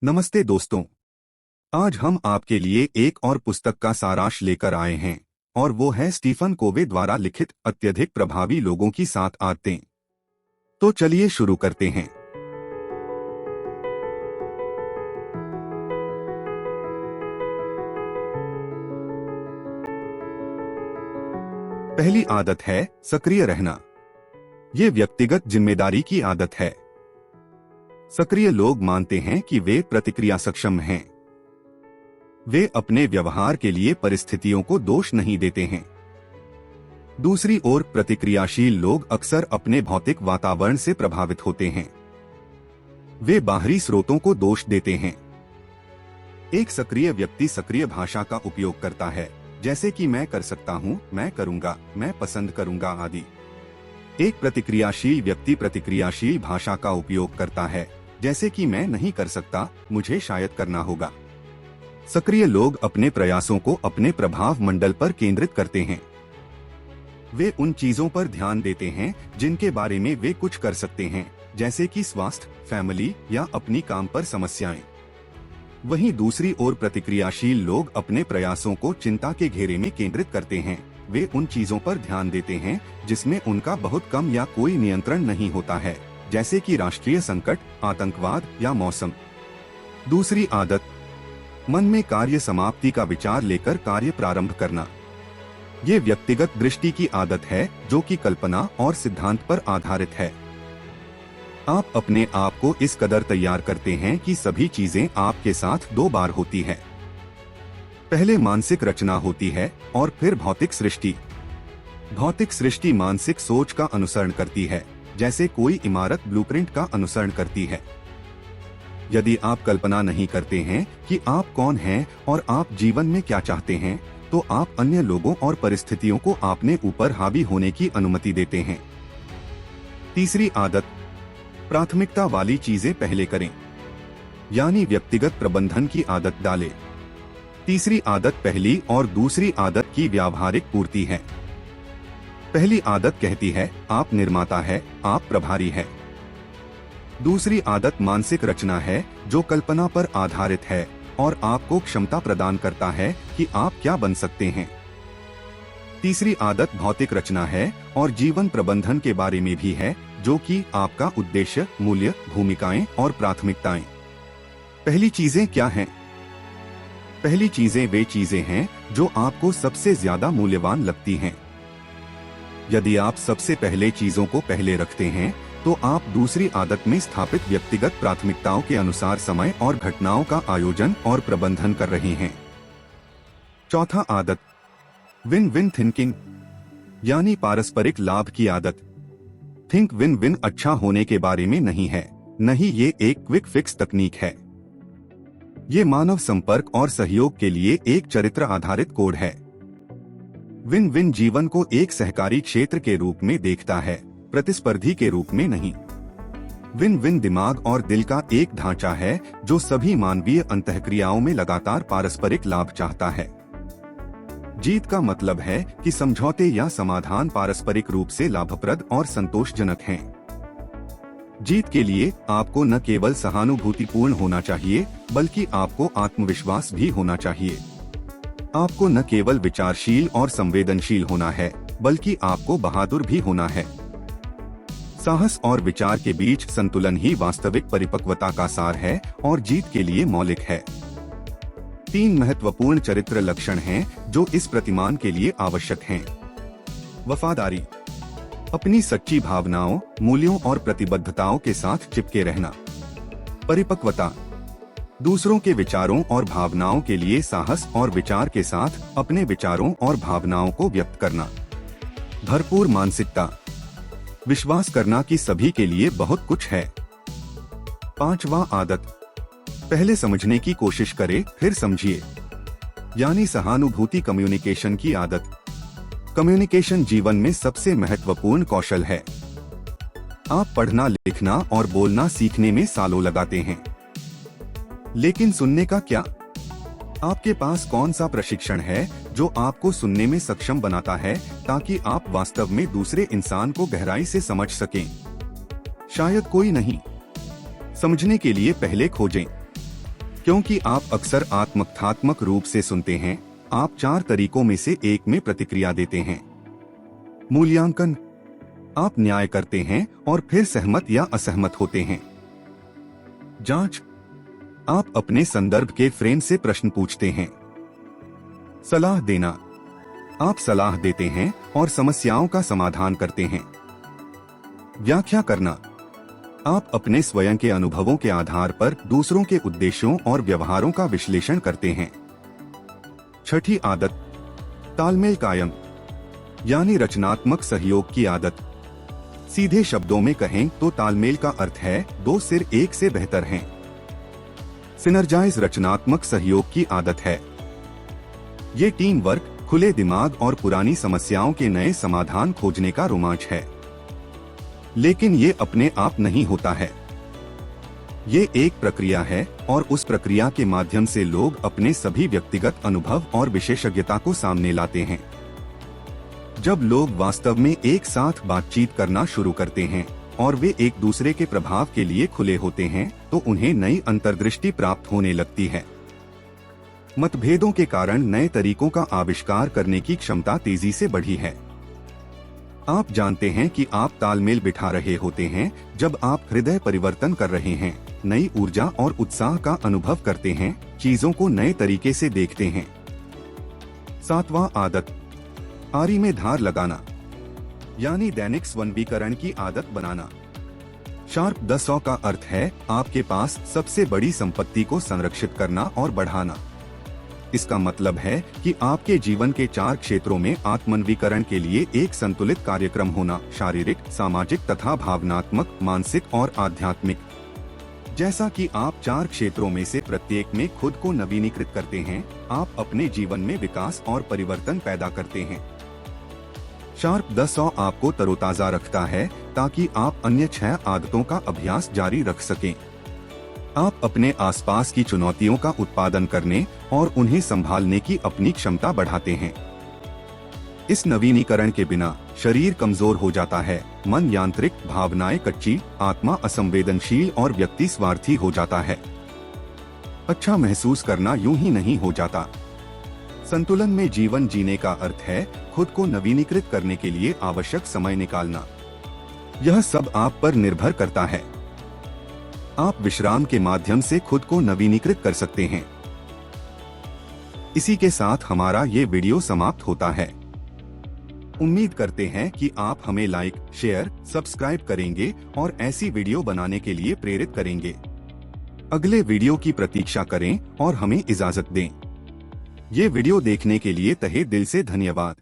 नमस्ते दोस्तों। आज हम आपके लिए एक और पुस्तक का सारांश लेकर आए हैं और वो है स्टीफन कोवे द्वारा लिखित अत्यधिक प्रभावी लोगों की 7 आदतें। तो चलिए शुरू करते हैं। पहली आदत है सक्रिय रहना। ये व्यक्तिगत जिम्मेदारी की आदत है। सक्रिय लोग मानते हैं कि वे प्रतिक्रिया सक्षम हैं। वे अपने व्यवहार के लिए परिस्थितियों को दोष नहीं देते हैं। दूसरी ओर प्रतिक्रियाशील लोग अक्सर अपने भौतिक वातावरण से प्रभावित होते हैं। वे बाहरी स्रोतों को दोष देते हैं। एक सक्रिय व्यक्ति सक्रिय भाषा का उपयोग करता है, जैसे कि मैं कर सकता हूँ, मैं करूँगा, मैं पसंद करूँगा आदि। एक प्रतिक्रियाशील व्यक्ति प्रतिक्रियाशील भाषा का उपयोग करता है, जैसे कि मैं नहीं कर सकता, मुझे शायद करना होगा। सक्रिय लोग अपने प्रयासों को अपने प्रभाव मंडल पर केंद्रित करते हैं। वे उन चीजों पर ध्यान देते हैं जिनके बारे में वे कुछ कर सकते हैं, जैसे कि स्वास्थ्य, फैमिली या अपनी काम पर समस्याएं। वहीं दूसरी ओर प्रतिक्रियाशील लोग अपने प्रयासों को चिंता के घेरे में केंद्रित करते हैं। वे उन चीजों पर ध्यान देते हैं जिसमें उनका बहुत कम या कोई नियंत्रण नहीं होता है, जैसे कि राष्ट्रीय संकट, आतंकवाद या मौसम। दूसरी आदत, मन में कार्य समाप्ति का विचार लेकर कार्य प्रारंभ करना। ये व्यक्तिगत दृष्टि की आदत है जो कि कल्पना और सिद्धांत पर आधारित है। आप अपने आप को इस कदर तैयार करते हैं कि सभी चीजें आपके साथ 2 बार होती है। पहले मानसिक रचना होती है और फिर भौतिक सृष्टि। भौतिक सृष्टि मानसिक सोच का अनुसरण करती है, जैसे कोई इमारत ब्लूप्रिंट का अनुसरण करती है। यदि आप कल्पना नहीं करते हैं कि आप कौन हैं और आप जीवन में क्या चाहते हैं, तो आप अन्य लोगों और परिस्थितियों को अपने ऊपर हावी होने की अनुमति देते हैं। तीसरी आदत, प्राथमिकता वाली चीजें पहले करें, यानी व्यक्तिगत प्रबंधन की आदत डालें। तीसरी आदत पहली और दूसरी आदत की व्यावहारिक पूर्ति है। पहली आदत कहती है आप निर्माता है, आप प्रभारी है। दूसरी आदत मानसिक रचना है जो कल्पना पर आधारित है और आपको क्षमता प्रदान करता है कि आप क्या बन सकते हैं। तीसरी आदत भौतिक रचना है और जीवन प्रबंधन के बारे में भी है, जो कि आपका उद्देश्य, मूल्य, भूमिकाएं और प्राथमिकताएं। पहली चीजें क्या हैं? पहली चीजें वे चीजें हैं जो आपको सबसे ज्यादा मूल्यवान लगती हैं। यदि आप सबसे पहले चीजों को पहले रखते हैं, तो आप दूसरी आदत में स्थापित व्यक्तिगत प्राथमिकताओं के अनुसार समय और घटनाओं का आयोजन और प्रबंधन कर रहे हैं। चौथा आदत, विन विन थिंकिंग, यानी पारस्परिक लाभ की आदत। थिंक विन विन अच्छा होने के बारे में नहीं है, नहीं, ये एक क्विक फिक्स तकनीक है। ये मानव संपर्क और सहयोग के लिए एक चरित्र आधारित कोड है। विन विन जीवन को एक सहकारी क्षेत्र के रूप में देखता है, प्रतिस्पर्धी के रूप में नहीं। विन विन दिमाग और दिल का एक ढांचा है जो सभी मानवीय अंतःक्रियाओं में लगातार पारस्परिक लाभ चाहता है। जीत का मतलब है कि समझौते या समाधान पारस्परिक रूप से लाभप्रद और संतोषजनक हैं। जीत के लिए आपको न केवल सहानुभूतिपूर्ण होना चाहिए, बल्कि आपको आत्मविश्वास भी होना चाहिए। आपको न केवल विचारशील और संवेदनशील होना है, बल्कि आपको बहादुर भी होना है। साहस और विचार के बीच संतुलन ही वास्तविक परिपक्वता का सार है और जीत के लिए मौलिक है। 3 महत्वपूर्ण चरित्र लक्षण हैं जो इस प्रतिमान के लिए आवश्यक हैं। वफादारी, अपनी सच्ची भावनाओं, मूल्यों और प्रतिबद्धताओं के साथ चिपके रहना। परिपक्वता, दूसरों के विचारों और भावनाओं के लिए साहस और विचार के साथ अपने विचारों और भावनाओं को व्यक्त करना। भरपूर मानसिकता, विश्वास करना कि सभी के लिए बहुत कुछ है। 5वां आदत, पहले समझने की कोशिश करें फिर समझिए, यानी सहानुभूति कम्युनिकेशन की आदत। कम्युनिकेशन जीवन में सबसे महत्वपूर्ण कौशल है। आप पढ़ना, लिखना और बोलना सीखने में सालों लगाते हैं, लेकिन सुनने का क्या? आपके पास कौन सा प्रशिक्षण है जो आपको सुनने में सक्षम बनाता है ताकि आप वास्तव में दूसरे इंसान को गहराई से समझ सकें? शायद कोई नहीं। समझने के लिए पहले खोजें। क्योंकि आप अक्सर आत्मकथात्मक रूप से सुनते हैं, आप 4 तरीकों में से एक में प्रतिक्रिया देते हैं। मूल्यांकन, आप न्याय करते हैं और फिर सहमत या असहमत होते हैं। जांच, आप अपने संदर्भ के फ्रेम से प्रश्न पूछते हैं। सलाह देना, आप सलाह देते हैं और समस्याओं का समाधान करते हैं। व्याख्या करना, आप अपने स्वयं के अनुभवों के आधार पर दूसरों के उद्देश्यों और व्यवहारों का विश्लेषण करते हैं। छठी आदत, तालमेल कायम, यानी रचनात्मक सहयोग की आदत। सीधे शब्दों में कहें तो तालमेल का अर्थ है 2 सिर एक से बेहतर हैं। सिनर्जाइज रचनात्मक सहयोग की आदत है। ये टीम वर्क, खुले दिमाग और पुरानी समस्याओं के नए समाधान खोजने का रोमांच है। लेकिन ये अपने आप नहीं होता है। ये एक प्रक्रिया है और उस प्रक्रिया के माध्यम से लोग अपने सभी व्यक्तिगत अनुभव और विशेषज्ञता को सामने लाते हैं। जब लोग वास्तव में एक साथ बातचीत करना शुरू करते हैं और वे एक दूसरे के प्रभाव के लिए खुले होते हैं, तो उन्हें नई अंतर्दृष्टि प्राप्त होने लगती है। मतभेदों के कारण नए तरीकों का आविष्कार करने की क्षमता तेजी से बढ़ी है। आप जानते हैं कि आप तालमेल बिठा रहे होते हैं जब आप हृदय परिवर्तन कर रहे हैं, नई ऊर्जा और उत्साह का अनुभव करते हैं, चीजों को नए तरीके से देखते हैं। 7वां आदत, आरी में धार लगाना, यानी दैनिक स्वर्गीकरण की आदत बनाना। शार्प 10 का अर्थ है आपके पास सबसे बड़ी संपत्ति को संरक्षित करना और बढ़ाना। इसका मतलब है कि आपके जीवन के 4 क्षेत्रों में आत्मन्वीकरण के लिए एक संतुलित कार्यक्रम होना, शारीरिक, सामाजिक तथा भावनात्मक, मानसिक और आध्यात्मिक। जैसा कि आप 4 क्षेत्रों में से प्रत्येक में खुद को नवीनीकृत करते हैं, आप अपने जीवन में विकास और परिवर्तन पैदा करते हैं। शार्प 10 आपको तरोताजा रखता है ताकि आप अन्य 6 आदतों का अभ्यास जारी रख सकें। आप अपने आसपास की चुनौतियों का उत्पादन करने और उन्हें संभालने की अपनी क्षमता बढ़ाते हैं। इस नवीनीकरण के बिना शरीर कमजोर हो जाता है, मन यांत्रिक, भावनाएं कच्ची, आत्मा असंवेदनशील और व्यक्ति स्वार्थी हो जाता है। अच्छा महसूस करना यूं ही नहीं हो जाता। संतुलन में जीवन जीने का अर्थ है खुद को नवीनीकृत करने के लिए आवश्यक समय निकालना। यह सब आप पर निर्भर करता है। आप विश्राम के माध्यम से खुद को नवीनीकृत कर सकते हैं। इसी के साथ हमारा ये वीडियो समाप्त होता है। उम्मीद करते हैं कि आप हमें लाइक, शेयर, सब्सक्राइब करेंगे और ऐसी वीडियो बनाने के लिए प्रेरित करेंगे। अगले वीडियो की प्रतीक्षा करें और हमें इजाजत दें। ये वीडियो देखने के लिए तहे दिल से धन्यवाद।